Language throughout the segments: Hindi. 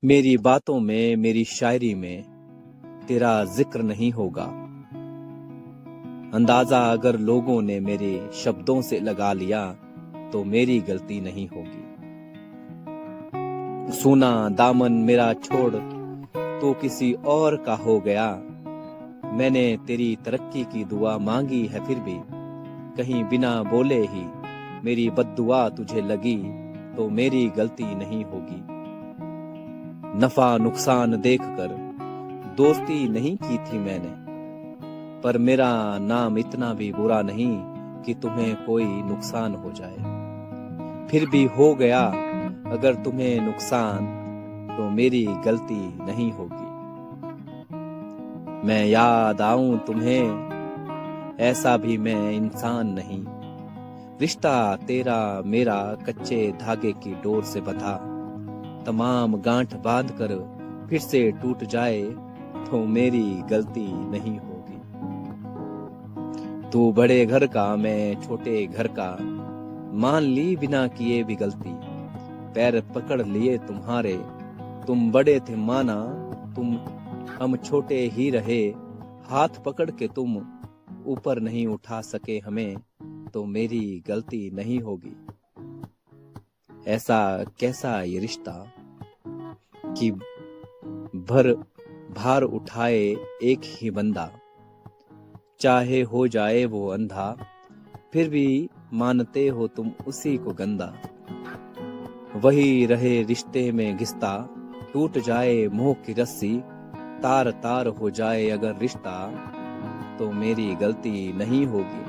मेरी बातों में, मेरी शायरी में तेरा जिक्र नहीं होगा। अंदाजा अगर लोगों ने मेरे शब्दों से लगा लिया तो मेरी गलती नहीं होगी। सुना दामन मेरा छोड़ तो किसी और का हो गया। मैंने तेरी तरक्की की दुआ मांगी है, फिर भी कहीं बिना बोले ही मेरी बद्दुआ तुझे लगी तो मेरी गलती नहीं होगी। नफा नुकसान देखकर दोस्ती नहीं की थी मैंने, पर मेरा नाम इतना भी बुरा नहीं कि तुम्हें कोई नुकसान हो जाए। फिर भी हो गया अगर तुम्हें नुकसान तो मेरी गलती नहीं होगी। मैं याद आऊं तुम्हें ऐसा भी मैं इंसान नहीं। रिश्ता तेरा मेरा कच्चे धागे की डोर से बंधा, तमाम गांठ बांध कर फिर से टूट जाए तो मेरी गलती नहीं होगी। तू बड़े घर का मैं छोटे घर का, मान ली बिना किए भी गलती। पैर पकड़ लिए तुम्हारे, तुम बड़े थे माना, हम छोटे ही रहे। हाथ पकड़ के तुम ऊपर नहीं उठा सके हमें तो मेरी गलती नहीं होगी। ऐसा कैसा ये रिश्ता कि भार उठाए एक ही बंदा, चाहे हो जाए वो अंधा फिर भी मानते हो तुम उसी को गंदा। वही रहे रिश्ते में घिसता, टूट जाए मोह की रस्सी। तार तार हो जाए अगर रिश्ता तो मेरी गलती नहीं होगी।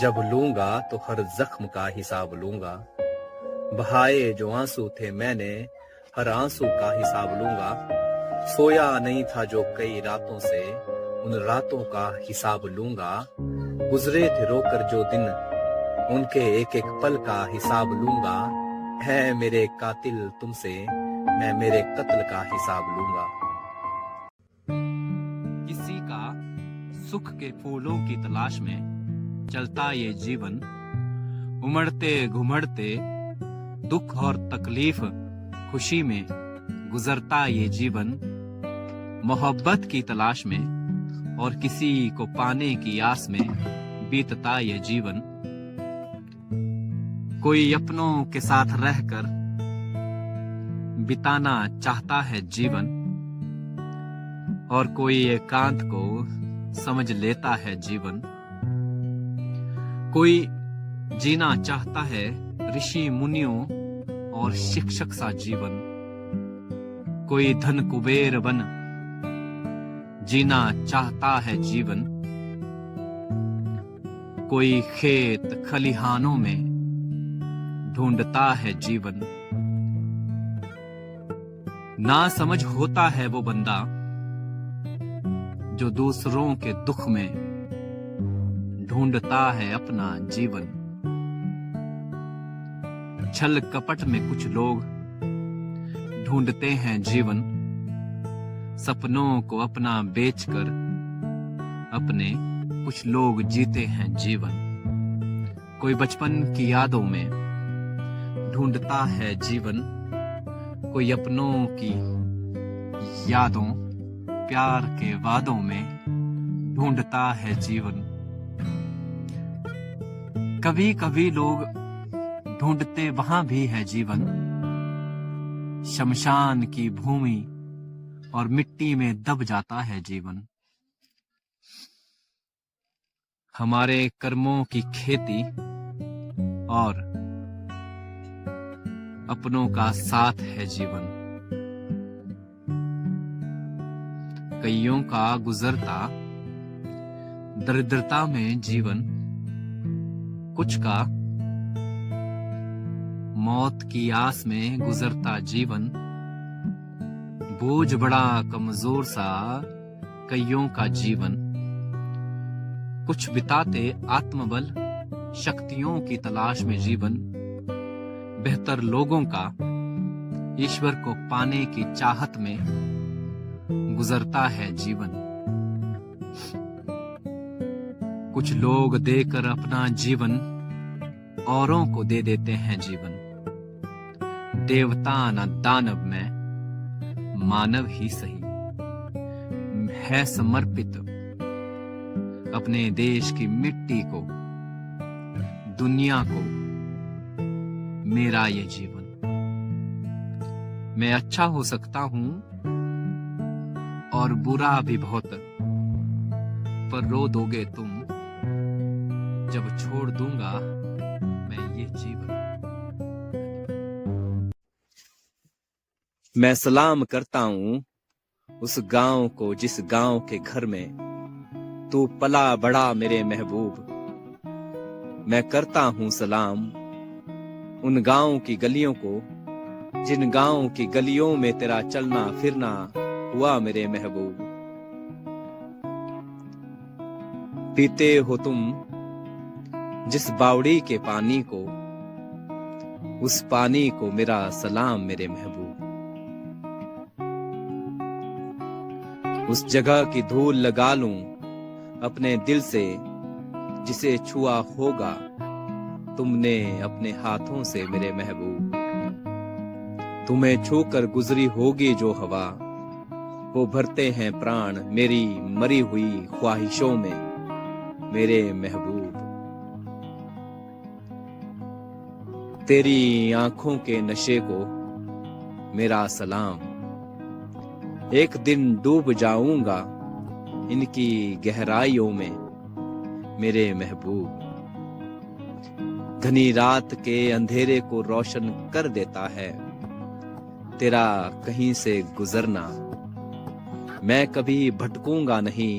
जब लूंगा तो हर जख्म का हिसाब लूंगा। बहाए जो आंसू थे मैंने हर आंसू का हिसाब लूंगा। सोया नहीं था जो कई रातों से उन रातों का हिसाब लूंगा। गुजरे थे रोकर जो दिन उनके एक एक पल का हिसाब लूंगा। है मेरे कातिल तुमसे मैं मेरे कत्ल का हिसाब लूंगा। किसी का सुख के फूलों की तलाश में चलता ये जीवन, उमड़ते घुमड़ते दुख और तकलीफ खुशी में गुजरता ये जीवन। मोहब्बत की तलाश में और किसी को पाने की आस में बीतता ये जीवन। कोई अपनों के साथ रहकर बिताना चाहता है जीवन, और कोई एकांत को समझ लेता है जीवन। कोई जीना चाहता है ऋषि मुनियों और शिक्षक सा जीवन। कोई धन कुबेर बन जीना चाहता है जीवन। कोई खेत खलिहानों में ढूंढता है जीवन। ना समझ होता है वो बंदा जो दूसरों के दुख में ढूंढता है अपना जीवन। छल कपट में कुछ लोग ढूंढते हैं जीवन। सपनों को अपना बेचकर अपने कुछ लोग जीते हैं जीवन। कोई बचपन की यादों में ढूंढता है जीवन। कोई अपनों की यादों प्यार के वादों में ढूंढता है जीवन। कभी कभी लोग ढूंढते वहां भी है जीवन, शमशान की भूमि और मिट्टी में दब जाता है जीवन। हमारे कर्मों की खेती और अपनों का साथ है जीवन। कईयों का गुजरता दरिद्रता में जीवन। कुछ का मौत की आस में गुजरता जीवन। बोझ बड़ा कमजोर सा कईयों का जीवन। कुछ बिताते आत्मबल शक्तियों की तलाश में जीवन। बेहतर लोगों का ईश्वर को पाने की चाहत में गुजरता है जीवन। कुछ लोग देकर अपना जीवन औरों को दे देते हैं जीवन। देवता न दानव में मानव ही सही है समर्पित अपने देश की मिट्टी को, दुनिया को, मेरा ये जीवन। मैं अच्छा हो सकता हूं और बुरा भी बहुत, पर रो दोगे तुम जब छोड़ दूंगा मैं ये जीवन। मैं सलाम करता हूं उस गांव को जिस गांव के घर में तू पला बड़ा मेरे महबूब। मैं करता हूं सलाम उन गांव की गलियों को जिन गांव की गलियों में तेरा चलना फिरना हुआ मेरे महबूब। पीते हो तुम जिस बावड़ी के पानी को, उस पानी को मेरा सलाम मेरे महबूब। उस जगह की धूल लगा लूं अपने दिल से जिसे छुआ होगा तुमने अपने हाथों से मेरे महबूब। तुम्हें छूकर गुजरी होगी जो हवा, वो भरते हैं प्राण मेरी मरी हुई ख्वाहिशों में मेरे महबूब। तेरी आंखों के नशे को मेरा सलाम। एक दिन डूब जाऊंगा इनकी गहराइयों में मेरे महबूब। घनी रात के अंधेरे को रोशन कर देता है तेरा कहीं से गुजरना। मैं कभी भटकूंगा नहीं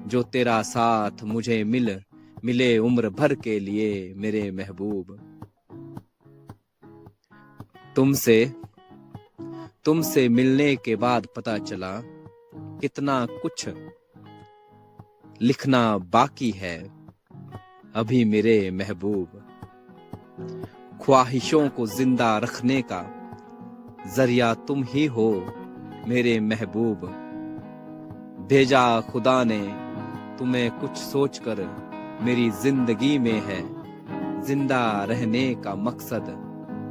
जो तेरा साथ मुझे मिले उम्र भर के लिए मेरे महबूब। तुमसे मिलने के बाद पता चला कितना कुछ लिखना बाकी है अभी मेरे महबूब। ख्वाहिशों को जिंदा रखने का जरिया तुम ही हो मेरे महबूब। भेजा खुदा ने तुम्हें कुछ सोचकर मेरी जिंदगी में है, जिंदा रहने का मकसद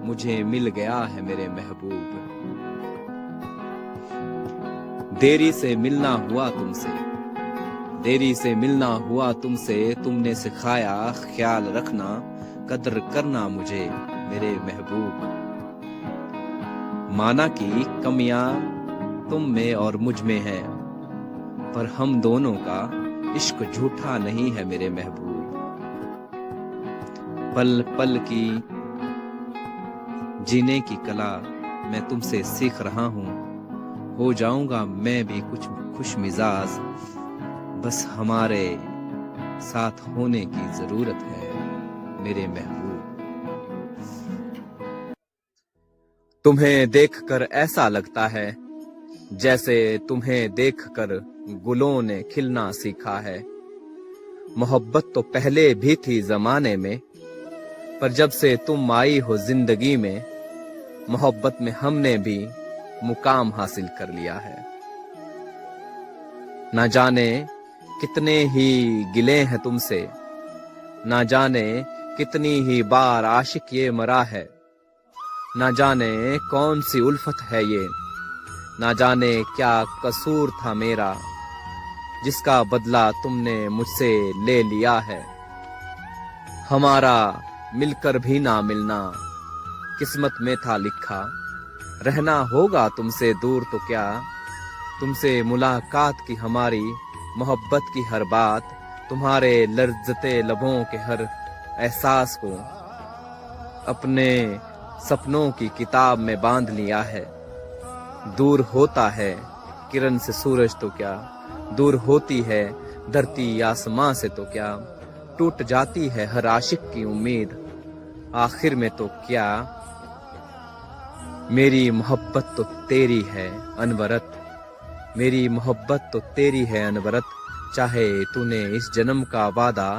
मुझे मिल गया है मेरे महबूब। देरी से मिलना हुआ तुमसे, तुमने सिखाया ख्याल रखना, कदर करना मुझे मेरे महबूब। माना कि कमियां तुम में और मुझ में है, पर हम दोनों का इश्क झूठा नहीं है मेरे महबूब। पल पल की जीने की कला मैं तुमसे सीख रहा हूँ। हो जाऊंगा मैं भी कुछ खुश मिजाज, बस हमारे साथ होने की जरूरत है मेरे महबूब। तुम्हें देखकर ऐसा लगता है जैसे तुम्हें देखकर गुलों ने खिलना सीखा है। मोहब्बत तो पहले भी थी जमाने में, पर जब से तुम आई हो जिंदगी में, मोहब्बत में हमने भी मुकाम हासिल कर लिया है। ना जाने कितने ही गिले हैं तुमसे, ना जाने कितनी ही बार आशिक ये मरा है। ना जाने कौन सी उल्फत है ये, ना जाने क्या कसूर था मेरा, जिसका बदला तुमने मुझसे ले लिया है। हमारा मिलकर भी ना मिलना किस्मत में था लिखा, रहना होगा तुमसे दूर तो क्या। तुमसे मुलाकात की हमारी मोहब्बत की हर बात, तुम्हारे लर्जते लबों के हर एहसास को अपने सपनों की किताब में बांध लिया है। दूर होता है किरण से सूरज तो क्या, दूर होती है धरती आसमां से तो क्या। टूट जाती है हर आशिक की उम्मीद, आखिर में तो क्या। मेरी मोहब्बत तो तेरी है अनवरत, मेरी मोहब्बत तो तेरी है अनवरत। चाहे तूने इस जन्म का वादा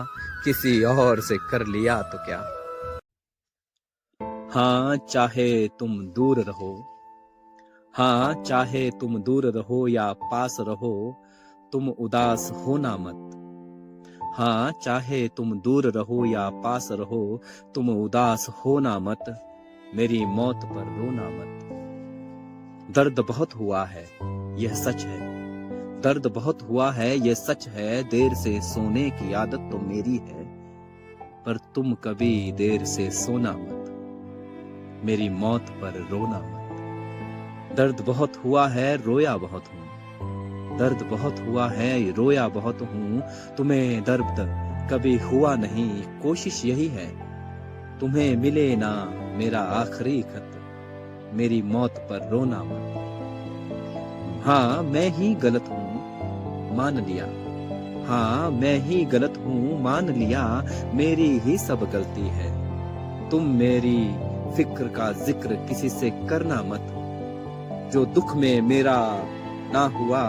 किसी और से कर लिया तो क्या। हाँ चाहे तुम दूर रहो, हाँ चाहे तुम दूर रहो या पास रहो, तुम उदास होना मत। हाँ चाहे तुम दूर रहो या पास रहो, तुम उदास होना मत। मेरी मौत पर रोना मत। दर्द बहुत हुआ है यह सच है, दर्द बहुत हुआ है यह सच है, देर से सोने की आदत तो मेरी है, पर तुम कभी देर से सोना मत, मेरी मौत पर रोना मत। दर्द बहुत हुआ है रोया बहुत हूँ, दर्द बहुत हुआ है रोया बहुत हूँ, तुम्हें दर्द कभी हुआ नहीं, कोशिश यही है तुम्हें मिले ना मेरा आखिरी खत, मेरी मौत पर रोना मत। हाँ मैं ही गलत हूँ मान लिया, हाँ मैं ही गलत हूँ मान लिया, मेरी ही सब गलती है, तुम मेरी फिक्र का जिक्र किसी से करना मत, जो दुख में मेरा ना हुआ,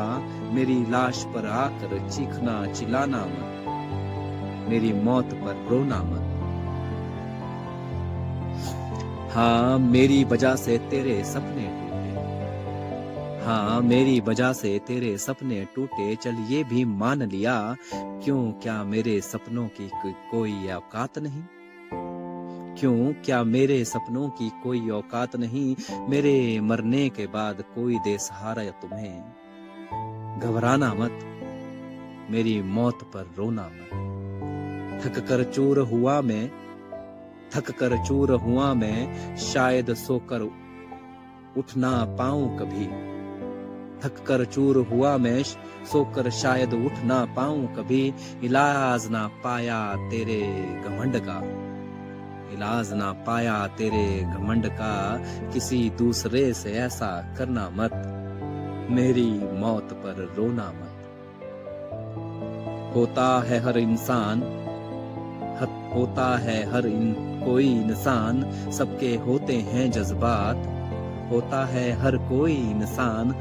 मेरी लाश पर आकर चीखना चिल्लाना मत, मेरी मौत पर रोना मत। हाँ मेरी वजह से तेरे सपने टूटे, हाँ मेरी वजह से तेरे सपने टूटे, चल ये भी मान लिया, क्यों क्या मेरे सपनों की कोई औकात नहीं, क्यों क्या मेरे सपनों की कोई औकात नहीं, मेरे मरने के बाद कोई दे सहारा तुम्हें, घबराना मत, मेरी मौत पर रोना मत। थक कर चूर हुआ मैं, थक कर चूर हुआ मैं, शायद सोकर उठ ना पाऊं कभी, थक कर चूर हुआ मैं, सोकर शायद उठ ना पाऊं कभी, इलाज ना पाया तेरे घमंड का, इलाज ना पाया तेरे घमंड का, किसी दूसरे से ऐसा करना मत, मेरी मौत पर रोना मत। होता है हर इंसान, होता है हर कोई इंसान, सबके होते हैं जज्बात, होता है हर कोई इंसान,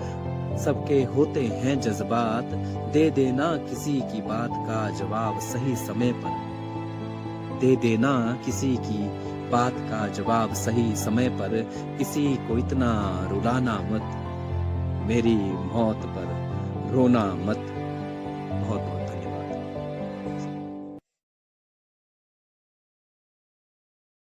सबके होते हैं जज्बात, दे देना किसी की बात का जवाब सही समय पर, दे देना किसी की बात का जवाब सही समय पर, किसी को इतना रुलाना मत, मेरी मौत पर रोना मत। बहुत बहुत